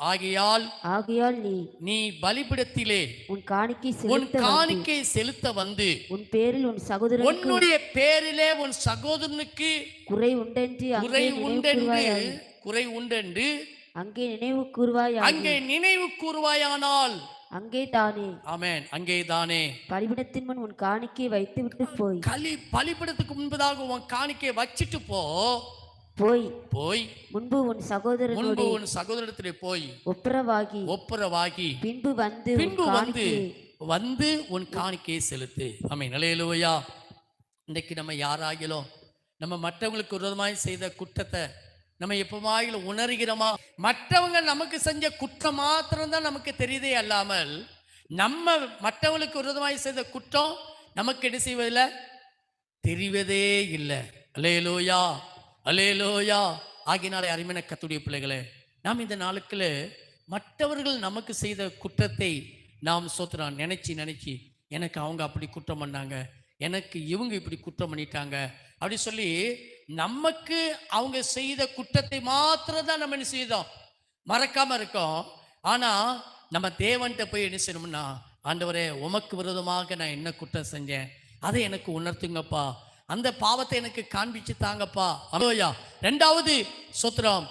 ஆகையால் நீ பலிபீடத்திலே உன் காணிக்கை செலுத்த வந்து உன் பேரில் உன் சகோதரனுக்கு உன்னுடைய பேரிலே உன் சகோதரனுக்கு குறை உண்டென்று அங்கே நினைவு கூர்வாயானால் அங்கே தானே பலிபீடத்தின் முன் உன் காணிக்கை வைத்து விட்டு பலிபீடத்துக்கு முன்பதாக உன் காணிக்கை வச்சிட்டு போய் முன்பு உன் சகோதரத்திலே போய் ஒப்புரவாகி பின்பு வந்து உன் காணிக்கையை செலுத்து. ஆமென். அல்லேலூயா. இன்னைக்கு நம்ம யாராகிலும் நம்ம மற்றவங்களுக்கு விரோதமாய் செய்த குற்றத்தை நம்ம எப்பமாயிலும் உணர்கிறோமா? மற்றவங்க நமக்கு செஞ்ச குற்றம் மாத்திரம்தான் நமக்கு தெரியுதே அல்லாமல் நம்ம மற்றவங்களுக்கு விரோதமாய் செய்த குற்றம் நமக்கு என்ன செய்வதில்லை, தெரிவதே இல்லை. அல்லேலூயா, அல்லேலூயா. ஆகினாலே அருமையான கர்த்தருடைய பிள்ளைகளே, நாம் இந்த நாளுக்குள்ள மற்றவர்கள் நமக்கு செய்த குற்றத்தை நாம் சோத்திரம் நினைச்சு எனக்கு அவங்க அப்படி குற்றம் பண்ணாங்க, எனக்கு இவங்க இப்படி குற்றம் பண்ணிட்டாங்க அப்படி சொல்லி நமக்கு அவங்க செய்த குற்றத்தை மாத்திரம் தான் நம்ம என்ன செய்தோம், மறக்காம இருக்கோம். ஆனா நம்ம தேவன்கிட்ட போய் என்ன செய்யணும்னா, ஆண்டவரே உமக்கு விரோதமாக நான் என்ன குற்றம் செஞ்சேன் அதை எனக்கு உணர்த்துங்கப்பா, அந்த பாவத்தை எனக்கு காண்பிச்சு தாங்கப்பா. அலோயா. ரெண்டாவது சோத்திரம்,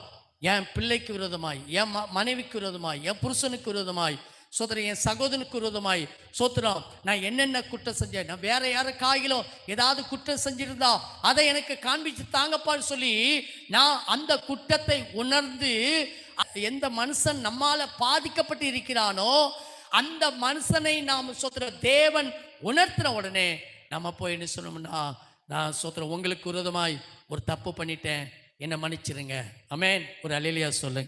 என் பிள்ளைக்கு விரோதமாய், என் மனைவிக்கு விரோதமாய், என் புருஷனுக்கு விரோதமாய் சோத்திரம், என் சகோதரனுக்கு விரோதமாய் சோத்திரம் நான் என்னென்ன குற்றம் செஞ்சேன், நான் வேற யாருக்காகிலும் ஏதாவது குற்றம் செஞ்சிருந்தா அதை எனக்கு காண்பிச்சு தாங்கப்பான்னு சொல்லி நான் அந்த குற்றத்தை உணர்ந்து எந்த மனுஷன் நம்மால பாதிக்கப்பட்டு இருக்கிறானோ அந்த மனுஷனை நாம் சோத்திரம் தேவன் உணர்த்தின உடனே நம்ம போய் என்ன சொல்லணும்னா, நான் சோத்திரம் உங்களுக்கு விரோதமாய் ஒரு தப்பு பண்ணிட்டேன், என்னை மன்னிச்சிருங்க. ஆமென். ஒரு அல்லேலூயா சொல்லுங்க.